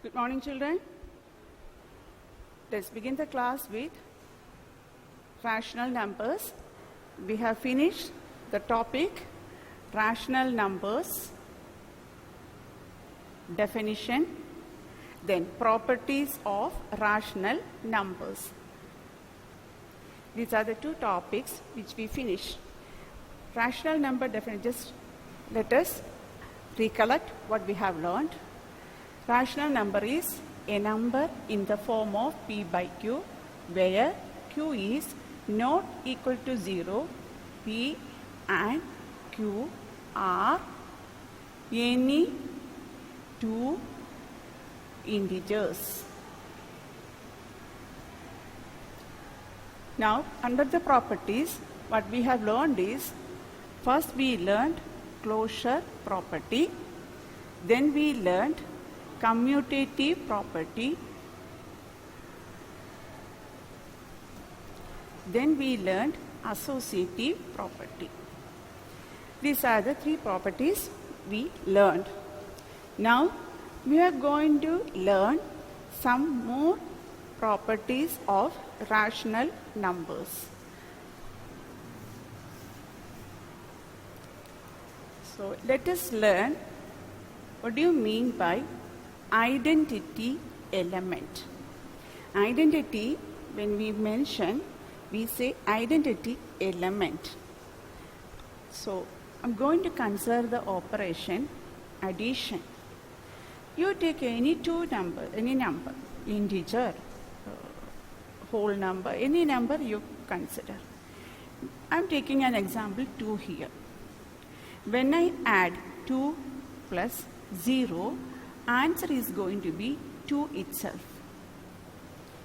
Good morning, children. Let's begin the class with rational numbers. We have finished the topic rational numbers, definition, then properties of rational numbers. These are the two topics which we finished. Rational number definition, just let us recollect what we have learned. Rational number is a number in the form of p by q, where q is not equal to 0, p and q are any two integers. Now, under the properties, what we have learned is, first we learned closure property, then we learned commutative property, then we learned associative property. These are the three properties we learned. Now we are going to learn some more properties of rational numbers. So let us learn what do you mean by identity element. Identity, when we mention, we say identity element. So I'm going to consider the operation addition. You take any number, integer, whole number, any number you consider. I'm taking an example 2 here. When I add 2 plus 0, answer is going to be 2 itself.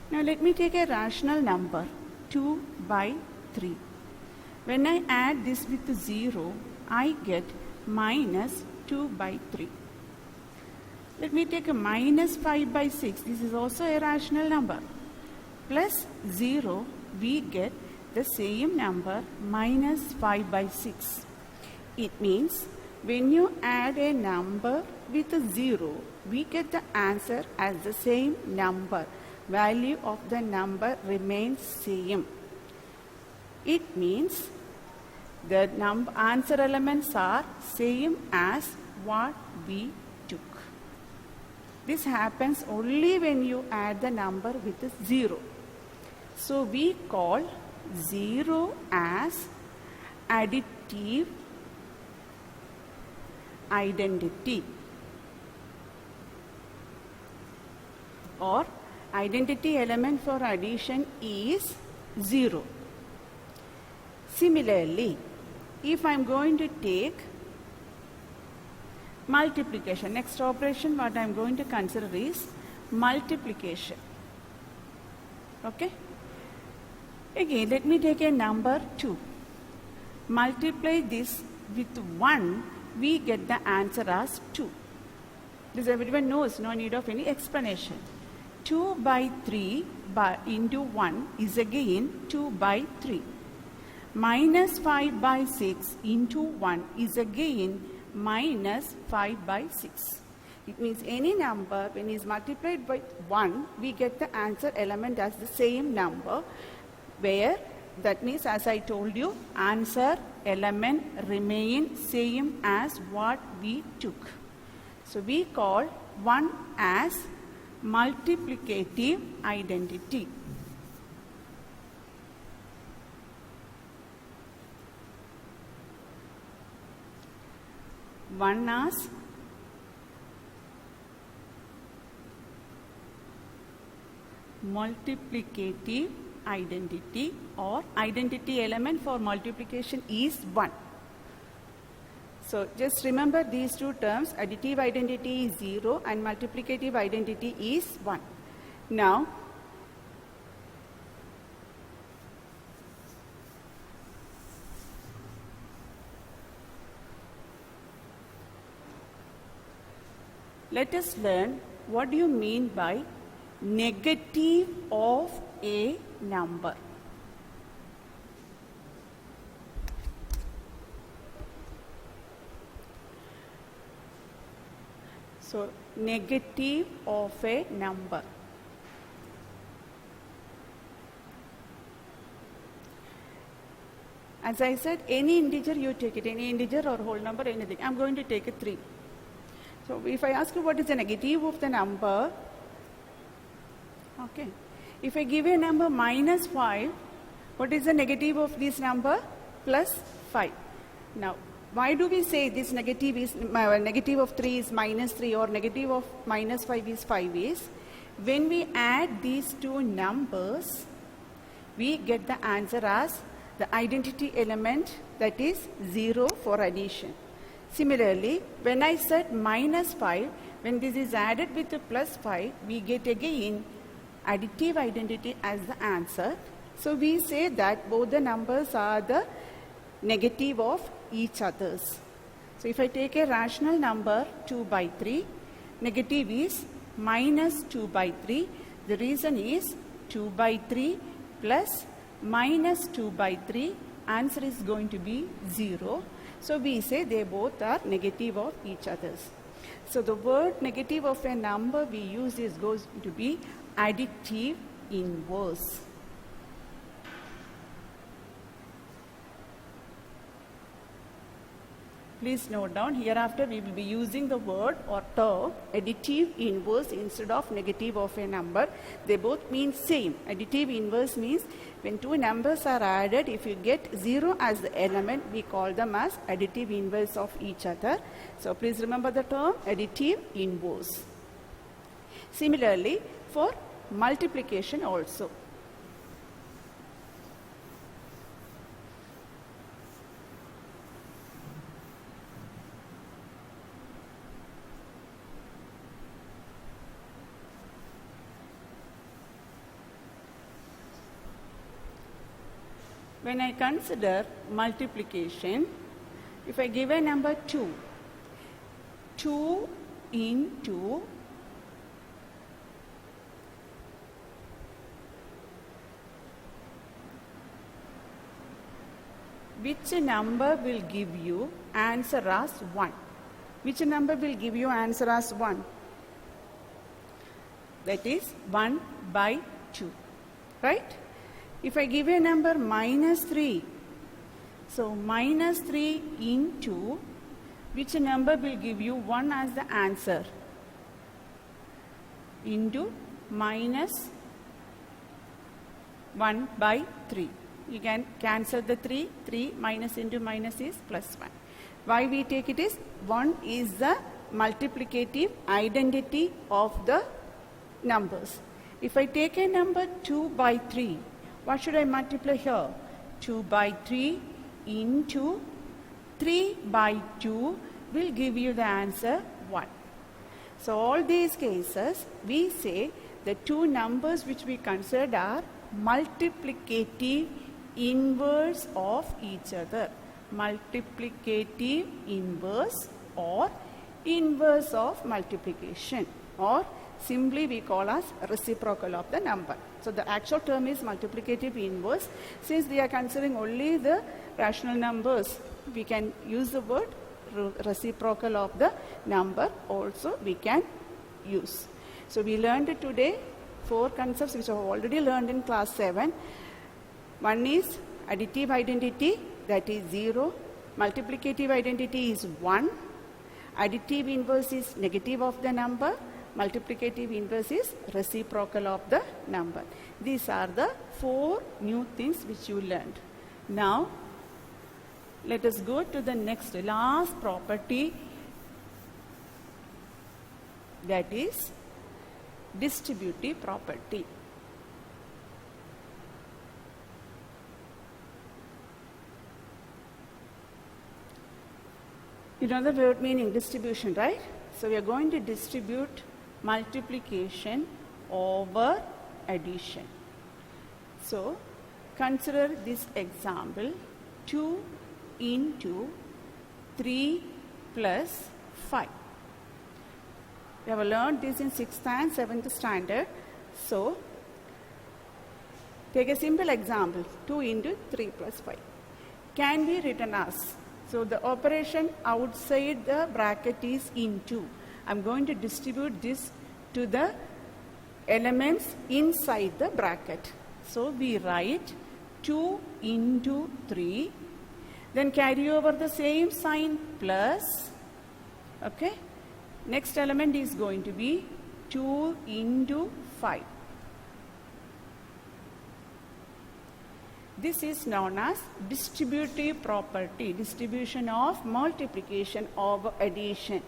Now let me take a rational number 2 by 3. When I add this with 0, I get minus 2 by 3. Let me take a minus 5 by 6. This is also a rational number. Plus 0, we get the same number minus 5 by 6. It means when you add a number with a 0, we get the answer as the same number. Value of the number remains same. It means the answer elements are same as what we took. This happens only when you add the number with a 0. So we call 0 as additive identity, or identity element for addition is 0. Similarly, if I am going to take multiplication, next operation what I am going to consider is multiplication. Okay? Again, let me take a number 2. Multiply this with 1, we get the answer as 2. This everyone knows, no need of any explanation. 2 by 3 into 1 is again 2 by 3. Minus 5 by 6 into 1 is again minus 5 by 6. It means any number when is multiplied by 1, we get the answer element as the same number, where that means, as I told you, answer element remain same as what we took. So we call one as multiplicative identity. One as multiplicative identity, or identity element for multiplication is 1. So just remember these two terms, additive identity is 0 and multiplicative identity is 1. Now let us learn what do you mean by negative of a number. So, negative of a number. As I said, any integer you take it, any integer or whole number, anything. I'm going to take a 3. So, if I ask you what is the negative of the number, okay. If I give a number minus 5, what is the negative of this number? Plus 5. Now, why do we say this negative is negative of 3 is minus 3 or negative of minus 5 is 5 is, when we add these two numbers, we get the answer as the identity element, that is 0 for addition. Similarly, when I said minus 5, when this is added with the plus 5, we get again additive identity as the answer. So we say that both the numbers are the negative of each others. So if I take a rational number 2 by 3, negative is minus 2 by 3. The reason is 2 by 3 plus minus 2 by 3, answer is going to be 0. So we say they both are negative of each others. So the word negative of a number we use is goes to be additive inverse. Please note down, hereafter we will be using the word or term additive inverse instead of negative of a number. They both mean same. Additive inverse means when two numbers are added, if you get 0 as the element, we call them as additive inverse of each other. So please remember the term additive inverse. Similarly, for multiplication also. When I consider multiplication, if I give a number 2, 2 into which number will give you answer as 1? Which number will give you answer as 1? That is 1 by 2, right? If I give a number minus 3, so minus 3 into which number will give you 1 as the answer? Into minus 1 by 3. You can cancel the 3. 3 minus into minus is plus 1. Why we take it is 1 is the multiplicative identity of the numbers. If I take a number 2 by 3, what should I multiply here? 2 by 3 into 3 by 2 will give you the answer 1. So all these cases, we say the two numbers which we consider are multiplicative inverse of each other. Multiplicative inverse or inverse of multiplication, or simply we call as reciprocal of the number. So the actual term is multiplicative inverse. Since we are considering only the rational numbers, we can use the word reciprocal of the number also we can use. So we learned today 4 concepts which I have already learned in class 7. One is additive identity, that is 0. Multiplicative identity is 1. Additive inverse is negative of the number. Multiplicative inverse is reciprocal of the number. These are the 4 new things which you learned. Now, let us go to the next, last property, that is distributive property. You know the word meaning distribution, right? So we are going to distribute multiplication over addition. So consider this example, 2 into 3 plus 5. We have learned this in 6th and 7th standard. So take a simple example, 2 into 3 plus 5. Can be written as, so the operation outside the bracket is into. I'm going to distribute this to the elements inside the bracket. So we write 2 into 3, then carry over the same sign plus, okay. Next element is going to be 2 into 5. This is known as distributive property, distribution of multiplication over addition.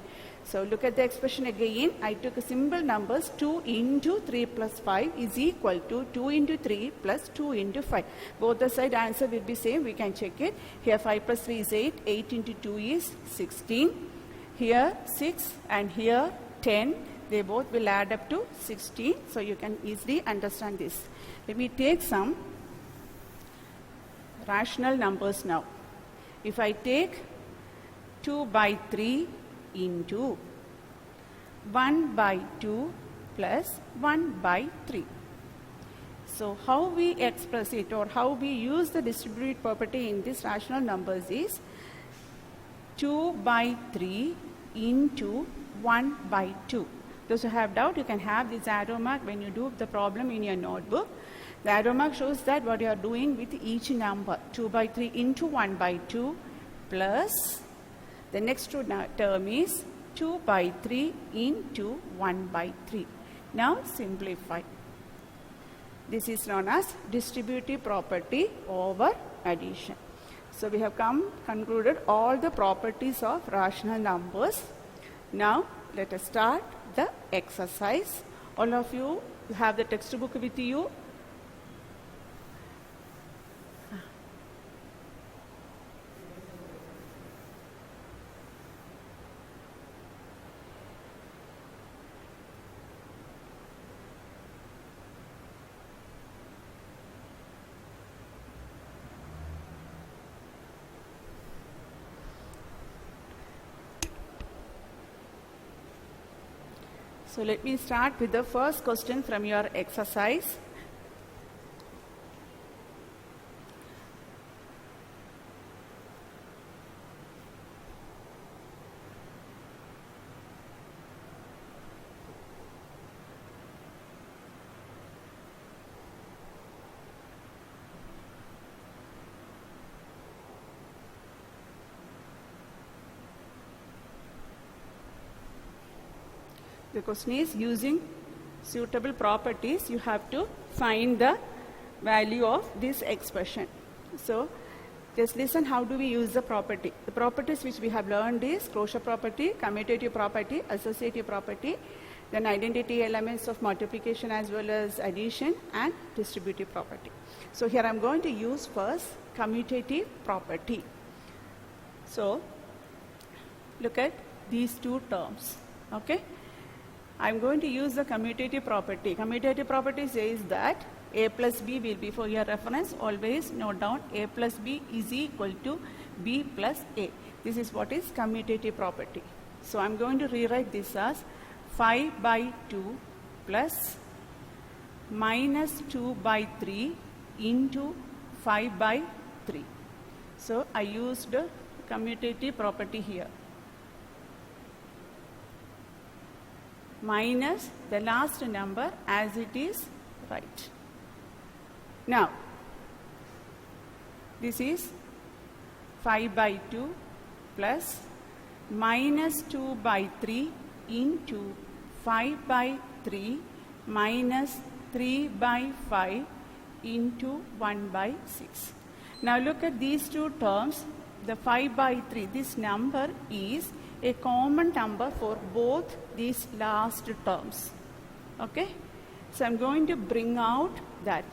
So look at the expression again. I took a simple numbers. 2 into 3 plus 5 is equal to 2 into 3 plus 2 into 5. Both the side answer will be same. We can check it. Here 5 plus 3 is 8. 8 into 2 is 16. Here 6 and here 10. They both will add up to 16. So you can easily understand this. Let me take some rational numbers now. If I take 2 by 3 into 1 by 2 plus 1 by 3. So how we express it or how we use the distributive property in this rational numbers is 2 by 3 into 1 by 2. Those who have doubt, you can have this arrow mark when you do the problem in your notebook. The arrow mark shows that what you are doing with each number. 2 by 3 into 1 by 2 plus the next term is 2 by 3 into 1 by 3. Now simplify. This is known as distributive property over addition. So we have concluded all the properties of rational numbers. Now let us start the exercise. All of you have the textbook with you. So let me start with the first question from your exercise. The question is, using suitable properties, you have to find the value of this expression. So just listen, how do we use the property? The properties which we have learned is closure property, commutative property, associative property, then identity elements of multiplication as well as addition, and distributive property. So here I am going to use first commutative property. So look at these two terms, okay? I am going to use the commutative property. Commutative property says that a plus b will be, for your reference, always note down a plus b is equal to b plus a. This is what is commutative property. So I am going to rewrite this as 5 by 2 plus minus 2 by 3 into 5 by 3. So I used commutative property here. Minus the last number as it is right. Now, this is 5 by 2 plus minus 2 by 3 into 5 by 3 minus 3 by 5 into 1 by 6. Now look at these two terms. The 5 by 3, this number is a common number for both these last terms. Okay? So I'm going to bring out that.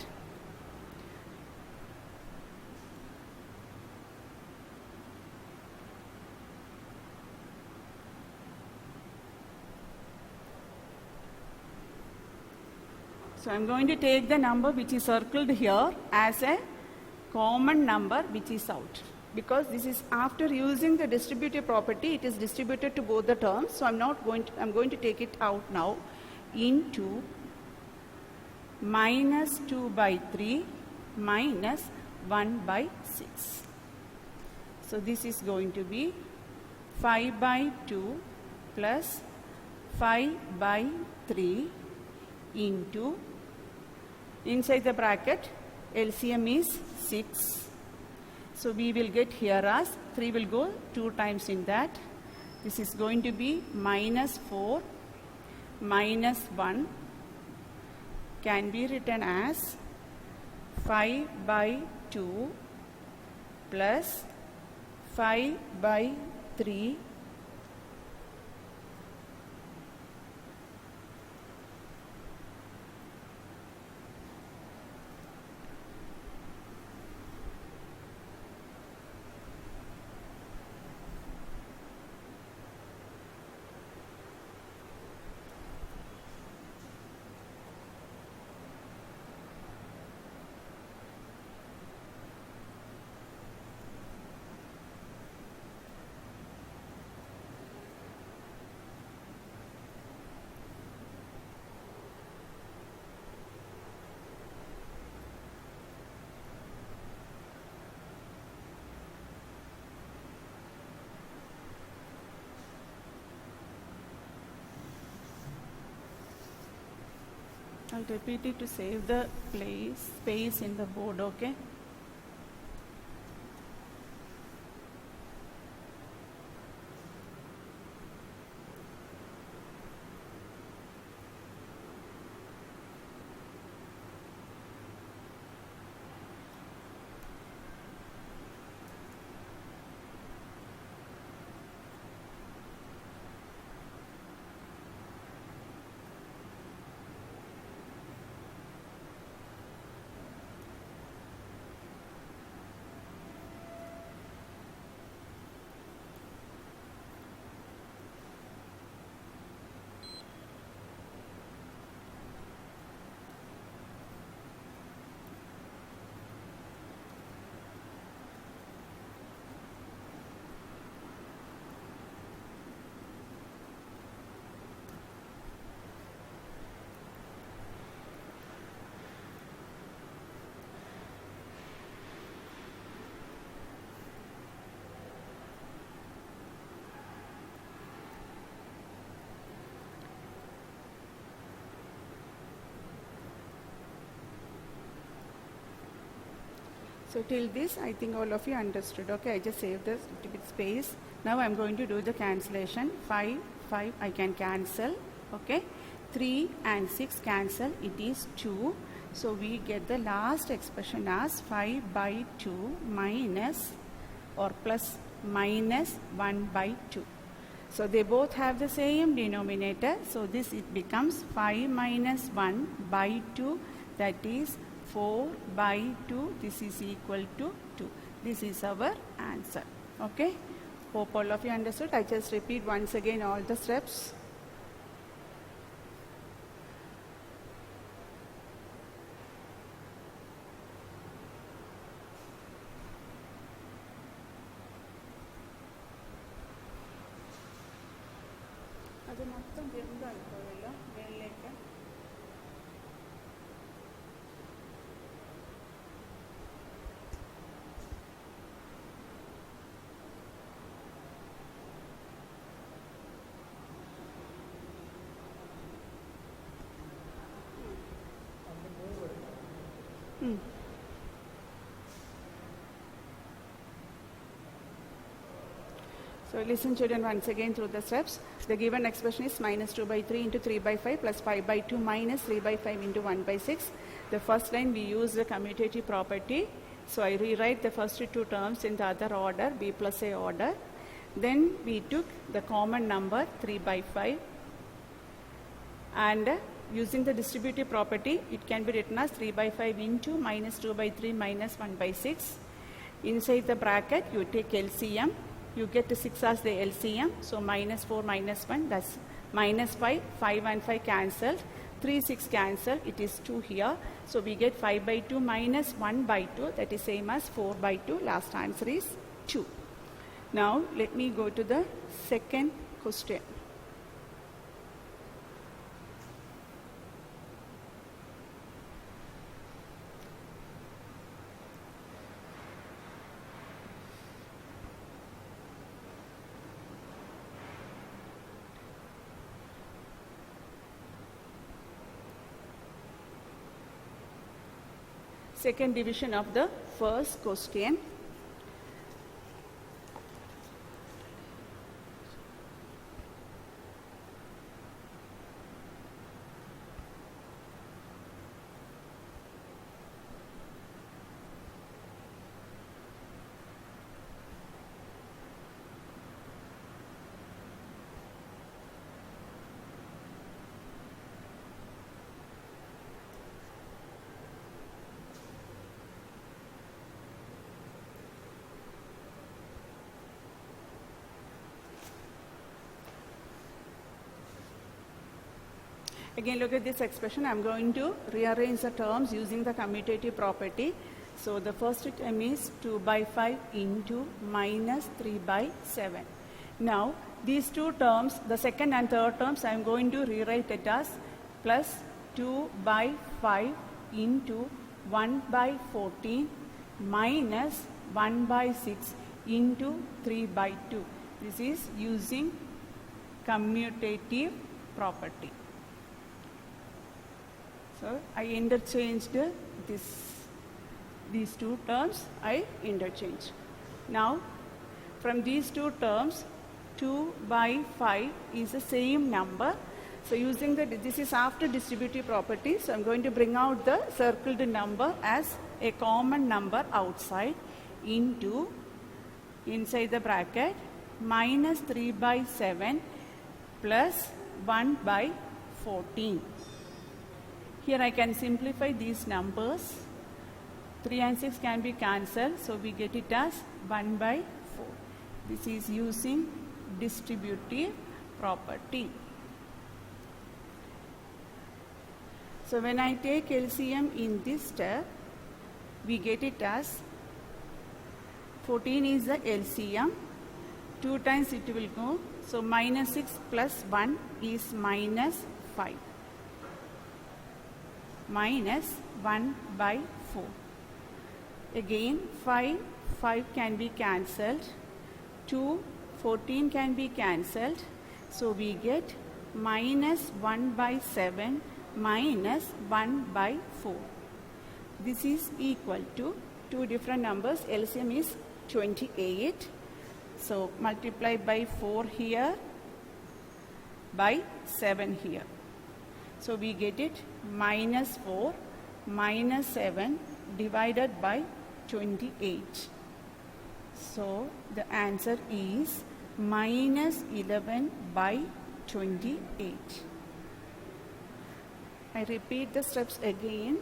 So I'm going to take the number which is circled here as a common number which is out. Because this is after using the distributive property, it is distributed to both the terms. So I'm going to take it out now into minus 2 by 3 minus 1 by 6. So this is going to be 5 by 2 plus 5 by 3 into, inside the bracket, LCM is 6. So we will get here as 3 will go 2 times in that. This is going to be minus 4 minus 1 can be written as 5 by 2 plus 5 by 3 I'll repeat it to save the space in the board, okay? So till this, I think all of you understood. Okay, I just saved this little bit space. Now I'm going to do the cancellation. 5, 5, I can cancel. Okay, 3 and 6 cancel. It is 2. So we get the last expression as 5 by 2 minus or plus minus 1 by 2. So they both have the same denominator. So this it becomes 5 minus 1 by 2, that is 4 by 2. This is equal to 2. This is our answer. Okay. Hope all of you understood. I just repeat once again all the steps. അത് മൊത്തം വെറുതായിപ്പോയല്ലോ മേളിലേക്ക്. So listen children once again through the steps. The given expression is minus 2 by 3 into 3 by 5 plus 5 by 2 minus 3 by 5 into 1 by 6. The first line we use the commutative property. So I rewrite the first two terms in the other order, b plus a order. Then we took the common number 3 by 5 and using the distributive property, it can be written as 3 by 5 into minus 2 by 3 minus 1 by 6. Inside the bracket, you take LCM. You get to 6 as the LCM. So minus 4 minus 1, that's minus 5. 5 and 5 cancelled. 3, 6 cancelled. It is 2 here. So we get 5 by 2 minus 1 by 2. That is same as 4 by 2. Last answer is 2. Now let me go to the second question. second division of the first question. Again, look at this expression. I'm going to rearrange the terms using the commutative property. So the first term is 2 by 5 into minus 3 by 7. Now, these two terms, the second and third terms, I'm going to rewrite it as plus 2 by 5 into 1 by 14 minus 1 by 6 into 3 by 2. This is using commutative property. So I interchanged these two terms, I interchange. Now, from these two terms, 2 by 5 is the same number. So using this is after distributive property, so I'm going to bring out the circled number as a common number outside into, inside the bracket, minus 3 by 7 plus 1 by 14. Here I can simplify these numbers. 3 and 6 can be cancelled, so we get it as 1 by 4. This is using distributive property. So when I take LCM in this step, we get it as 14 is the LCM. 2 times it will go. So minus 6 plus 1 is minus 5. Minus 1 by 4. Again 5 can be cancelled. 2, 14 can be cancelled. So we get minus 1 by 7 minus 1 by 4. This is equal to two different numbers. LCM is 28. So multiply by 4 here, by 7 here. So we get it minus 4 minus 7 divided by 28. So the answer is minus 11 by 28. I repeat the steps again.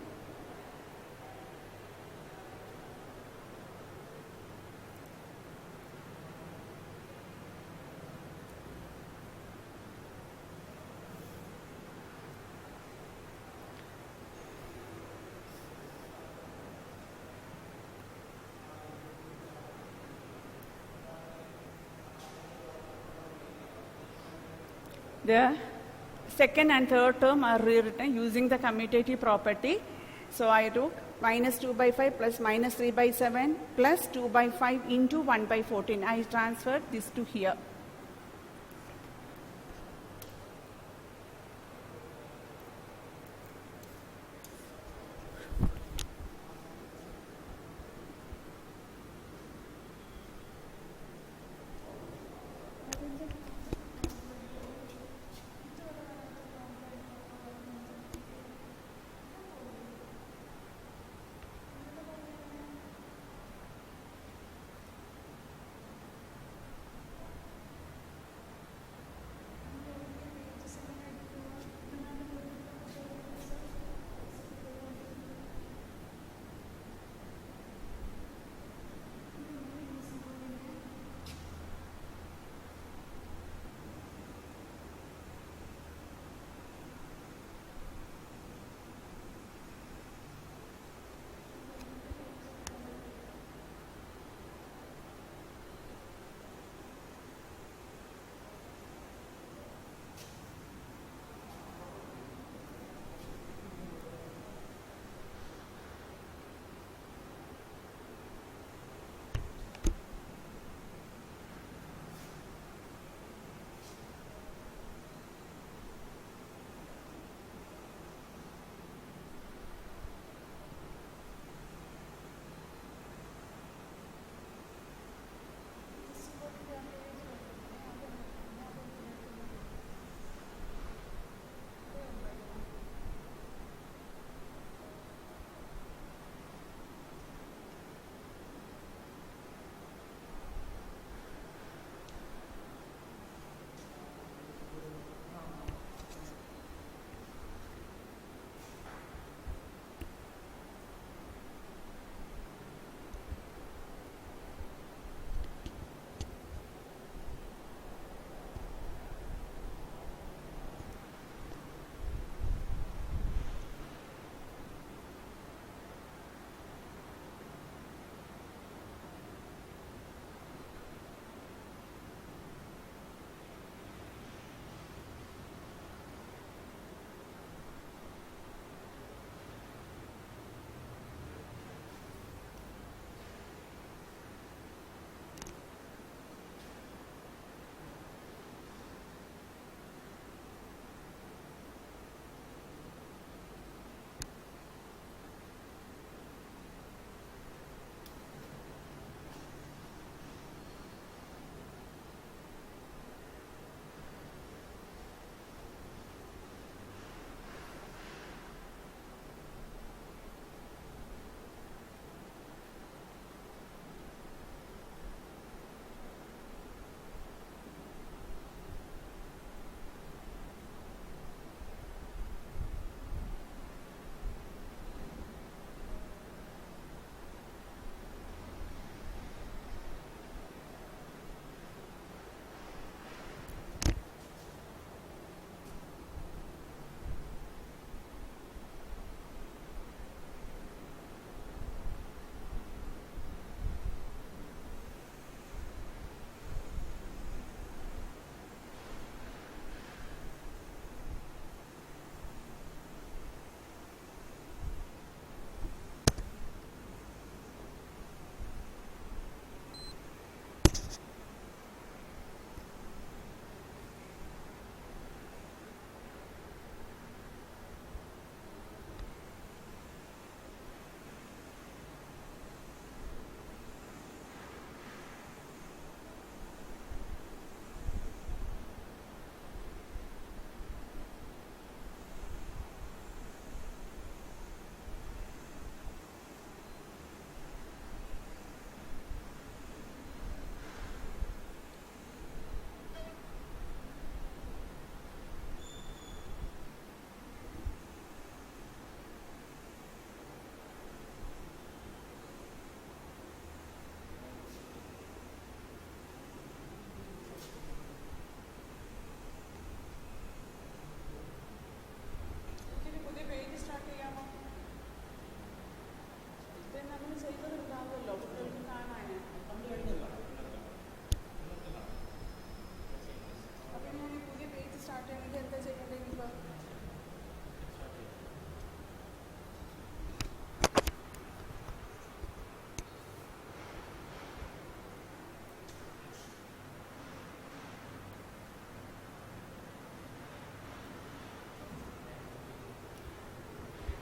The second and third term are rewritten using the commutative property. So I wrote minus 2 by 5 plus minus 3 by 7 plus 2 by 5 into 1 by 14. I transferred this to here.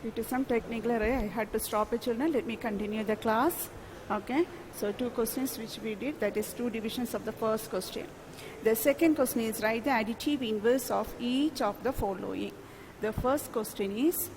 Due to some technical error, I had to stop it, children. Let me continue the class. Okay, so 2 questions which we did, that is 2 divisions of the first question. The second question is write the additive inverse of each of the following. The first question is,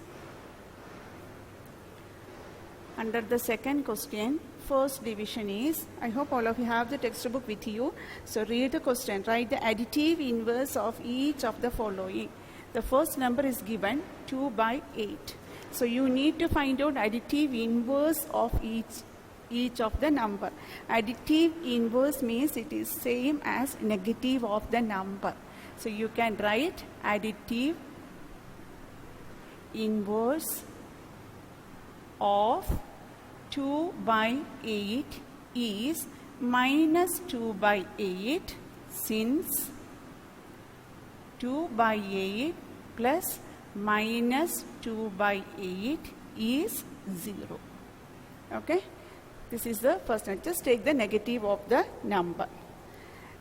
under the second question, first division is, I hope all of you have the textbook with you. So read the question, write the additive inverse of each of the following. The first number is given 2 by 8. So you need to find out additive inverse of each of the number. Additive inverse means it is same as negative of the number. So you can write additive inverse of 2 by 8 is minus 2 by 8, since 2 by 8 plus minus 2 by 8 is 0. Okay? This is the first one. Just take the negative of the number.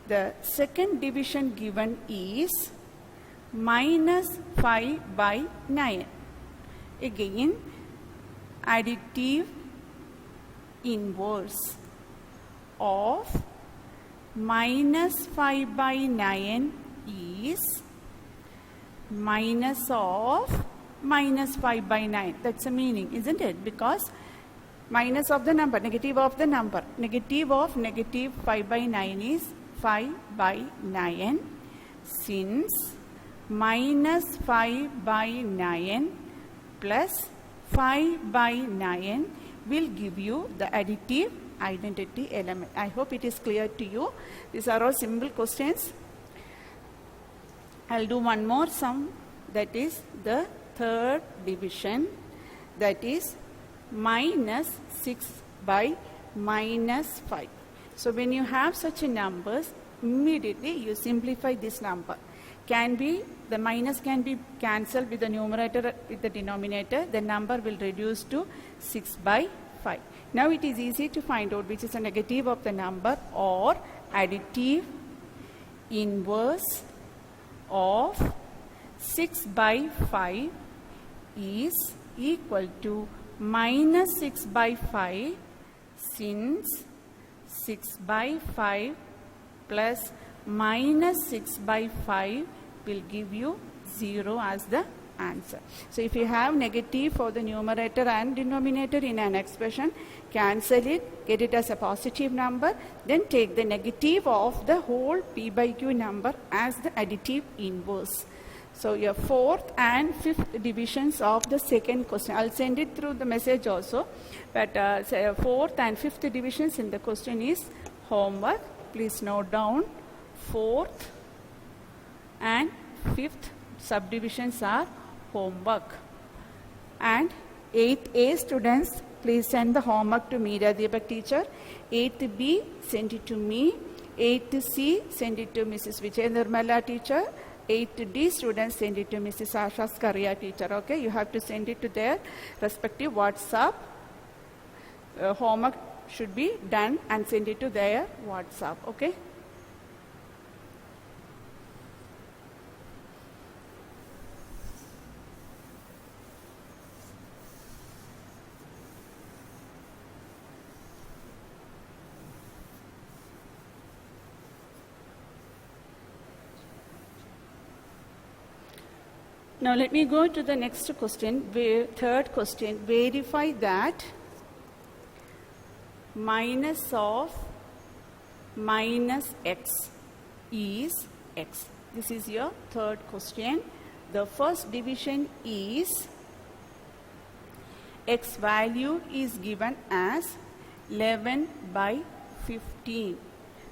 The second division given is minus 5 by 9. Again, additive inverse of minus 5 by 9 is minus of minus 5 by 9. That's the meaning, isn't it? Because minus of the number, negative of the number. Negative of negative 5 by 9 is 5 by 9. Since minus 5 by 9 plus 5 by 9 will give you the additive identity element. I hope it is clear to you. These are all simple questions. I'll do one more sum, that is the third division, that is minus 6 by minus 5. So when you have such a numbers, immediately you simplify this number. The minus can be cancelled with the numerator with the denominator. The number will reduce to 6 by 5. Now it is easy to find out which is a negative of the number, or additive inverse of 6 by 5 is equal to minus 6 by 5, since 6 by 5 plus minus 6 by 5 will give you 0 as the answer. So if you have negative for the numerator and denominator in an expression, cancel it, get it as a positive number, then take the negative of the whole p by q number as the additive inverse. So your fourth and fifth divisions of the second question, I'll send it through the message also, but fourth and fifth divisions in the question is homework. Please note down, fourth and fifth subdivisions are homework. And 8A students, please send the homework to Meera Deepak teacher. 8B, send it to me. 8C, send it to Mrs. Vijay Nirmala teacher. 8D students, send it to Mrs. Asha Skaria teacher. Okay, you have to send it to their respective WhatsApp. Homework should be done and send it to their WhatsApp. Okay. Now let me go to the next question, third question. Verify that minus of minus x is x. This is your third question. The first division is x value is given as 11 by 15.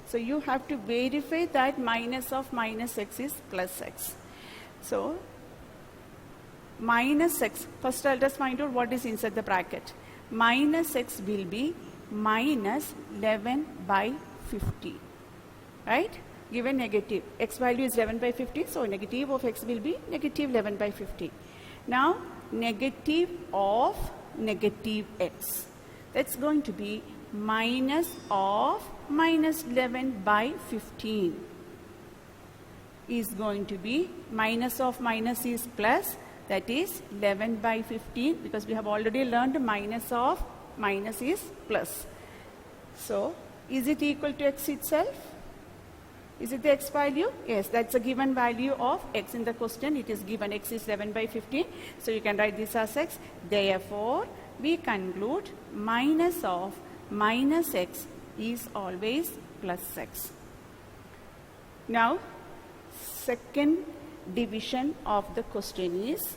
So you have to verify that minus of minus x is plus x. So minus x, first I'll just find out what is inside the bracket. Minus x will be minus 11 by 50, right? Given negative, x value is 11 by 50, so negative of x will be negative 11 by 50. Now, negative of negative x, that's going to be minus of minus 11 by 15 is going to be minus of minus is plus, that is 11 by 15, because we have already learned minus of minus is plus. So, is it equal to x itself? Is it the x value? Yes, that's a given value of x in the question. It is given x is 11 by 15. So, you can write this as x. Therefore, we conclude minus of minus x is always plus x. Now, second division of the question is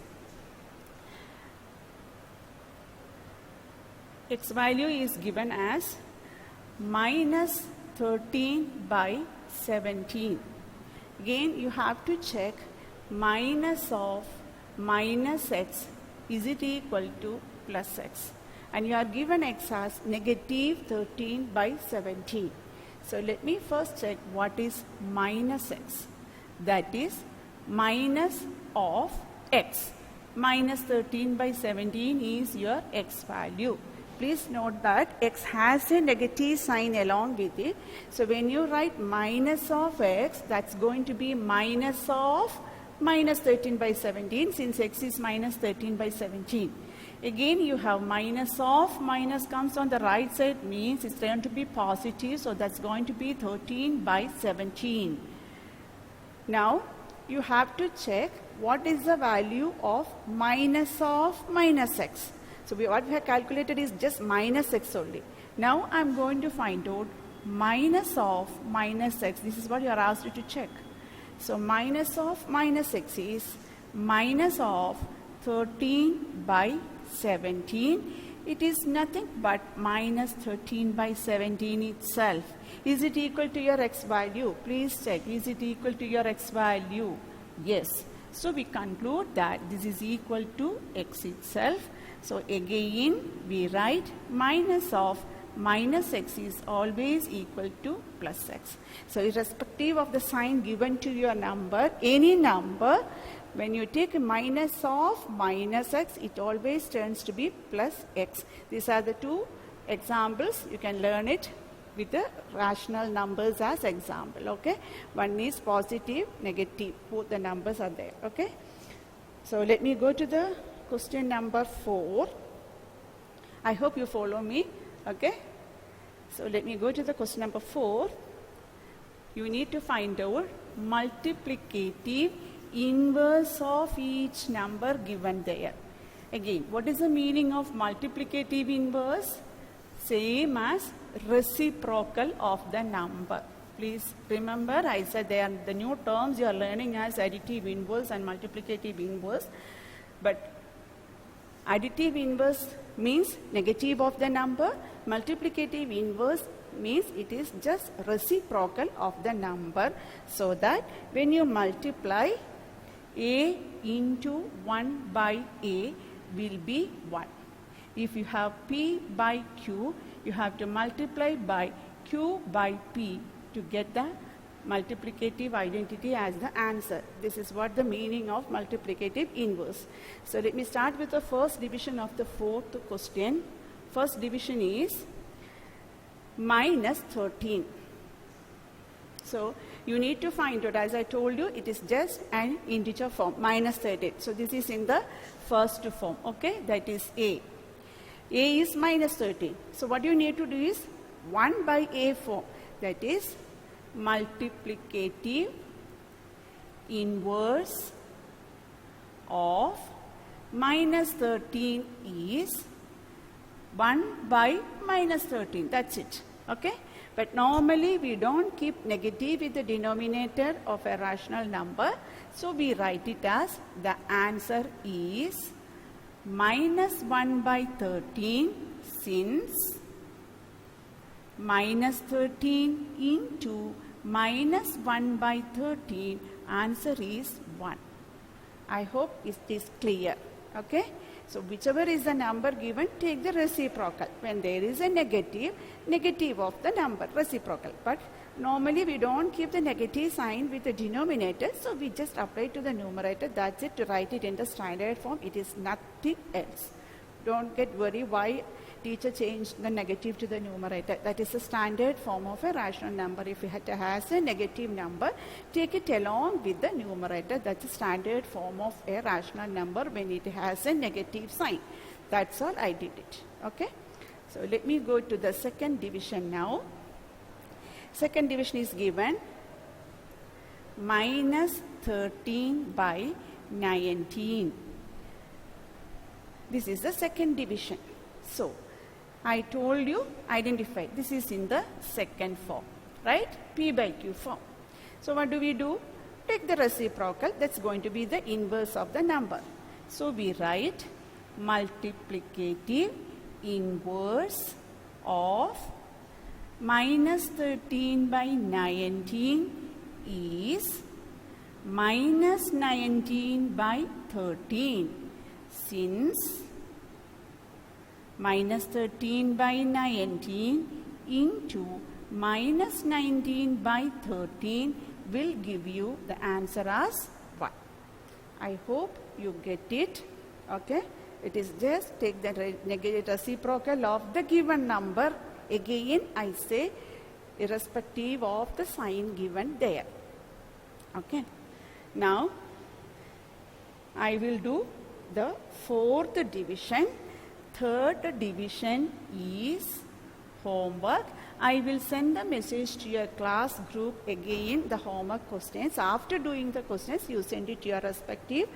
x value is given as minus 13 by 17. Again, you have to check minus of minus x, is it equal to plus x? And you are given x as negative 13 by 17. So let me first check what is minus x. That is minus of x. Minus 13 by 17 is your x value. Please note that x has a negative sign along with it. So when you write minus of x, that's going to be minus of minus 13 by 17, since x is minus 13 by 17. Again, you have minus of, minus comes on the right side, means it's going to be positive, so that's going to be 13 by 17. Now, you have to check what is the value of minus x. So what we have calculated is just minus x only. Now I'm going to find out minus of minus x. This is what you are asked to check. So minus of minus x is minus of 13 by 17. It is nothing but minus 13 by 17 itself. Is it equal to your x value? Please check. Is it equal to your x value? Yes. So we conclude that this is equal to x itself. So again we write minus of minus x is always equal to plus x. So irrespective of the sign given to your number, any number, when you take minus of minus x, it always turns to be plus x. These are the two examples. You can learn it with the rational numbers as example. Okay, one is positive, negative, both the numbers are there. Okay, so let me go to the question number 4. I hope you follow me. Okay, so let me go to the question number 4. You need to find out multiplicative inverse of each number given there. Again, what is the meaning of multiplicative inverse? Same as reciprocal of the number. Please remember, I said they are the new terms you are learning as additive inverse and multiplicative inverse. But additive inverse means negative of the number. Multiplicative inverse means it is just reciprocal of the number, so that when you multiply, a into 1 by a will be 1. If you have p by q, you have to multiply by q by p to get the multiplicative identity as the answer. This is what the meaning of multiplicative inverse. So let me start with the first division of the fourth question. First division is minus 13. So you need to find out, as I told you, it is just an integer form, minus 13. So this is in the first form, okay, that is a. A is minus 13. So what you need to do is 1 by a form, that is multiplicative inverse of minus 13 is 1 by minus 13. That's it. Okay? But normally we don't keep negative with the denominator of a rational number. So we write it as the answer is minus 1 by 13, since minus 13 into minus 1 by 13, answer is 1. I hope it is clear. Okay? So whichever is the number given, take the reciprocal. When there is a negative, negative of the number, reciprocal. But normally we don't keep the negative sign with the denominator, so we just apply to the numerator. That's it, to write it in the standard form. It is nothing else. Don't get worried why teacher changed the negative to the numerator. That is the standard form of a rational number. If it has a negative number, take it along with the numerator. That's the standard form of a rational number when it has a negative sign. That's all I did it. Okay. So let me go to the second division now. Second division is given minus 13 by 19. This is the second division. So, I told you, identify. This is in the second form, right? P by Q form. So, what do? Take the reciprocal. That's going to be the inverse of the number. So, we write multiplicative inverse of minus 13 by 19 is minus 19 by 13. Since minus 13 by 19 into minus 19 by 13 will give you the answer as 1. I hope you get it. Okay. It is just take the negative reciprocal of the given number. Again, I say irrespective of the sign given there. Okay. Now, I will do the fourth division. Third division is homework. I will send the message to your class group again, the homework questions. After doing the questions, you send it to your respective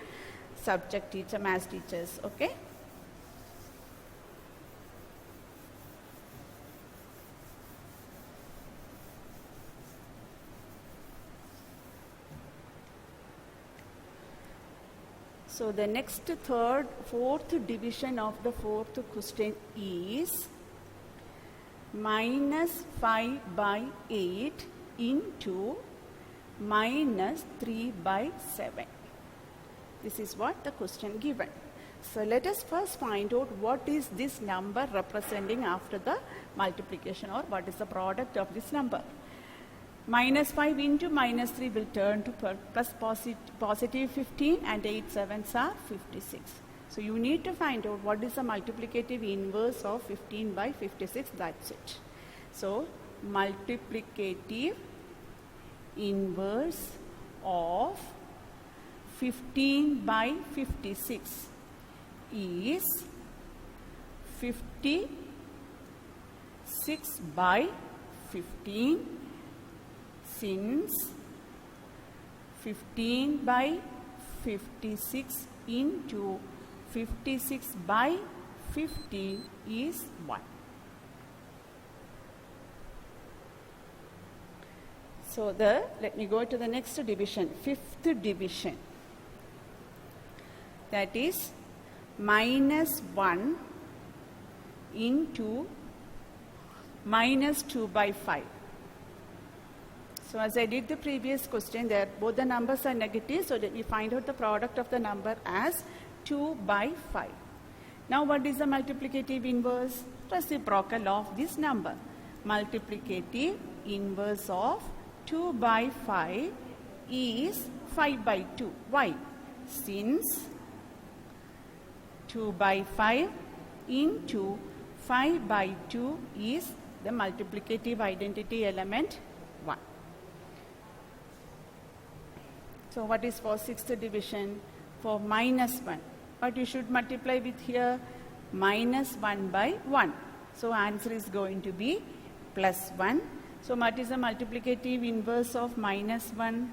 subject teacher, math teachers. Okay. So the next fourth division of the fourth question is minus 5 by 8 into minus 3 by 7. This is what the question given. So let us first find out what is this number representing after the multiplication, or what is the product of this number. Minus 5 into minus 3 will turn to plus positive 15, and 8 sevens are 56. So you need to find out what is the multiplicative inverse of 15 by 56. That's it. So multiplicative inverse of 15 by 56 is 56 by 15. Since 15 by 56 into 56 by 15 is 1. So let me go to the next division, fifth division. That is minus 1 into minus 2 by 5. So as I did the previous question, there both the numbers are negative, so let me find out the product of the number as 2 by 5. Now what is the multiplicative inverse? Reciprocal of this number. Multiplicative inverse of 2 by 5 is 5 by 2. Why? Since 2 by 5 into 5 by 2 is the multiplicative identity element 1. So what is for sixth division? For minus 1. What you should multiply with here? Minus 1 by 1. So answer is going to be plus 1. So what is the multiplicative inverse of minus 1?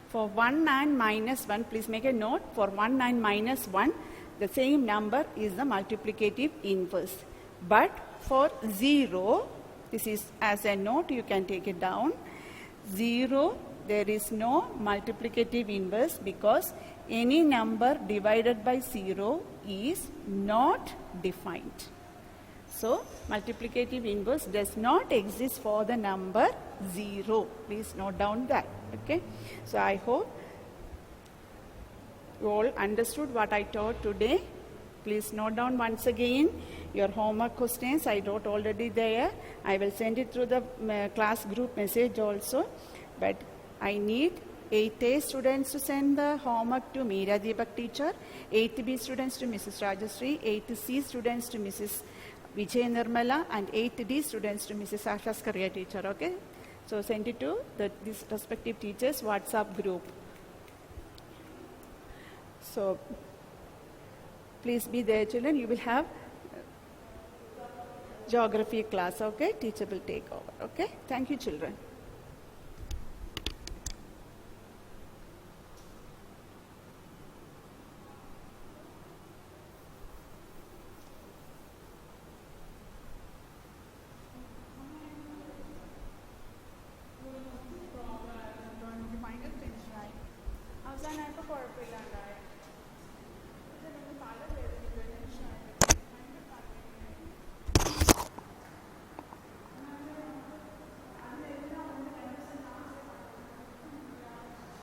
For 1 and minus 1, please make a note. For 1 and minus 1, the same number is the multiplicative inverse. But for 0, this is as a note, you can take it down. 0, there is no multiplicative inverse because any number divided by 0 is not defined. So, multiplicative inverse does not exist for the number 0. Please note down that. Okay. So, I hope you all understood what I taught today. Please note down once again your homework questions. I wrote already there. I will send it through the class group message also. But I need 8A students to send the homework to Meera Deepak teacher, 8B students to Mrs. Rajashree, 8C students to Mrs. Vijay Nirmala, and 8D students to Mrs. Asha Skaria teacher, okay? So send it to these respective teachers' WhatsApp group. So please be there, children. You will have geography class, okay? Teacher will take over, okay? Thank you, children.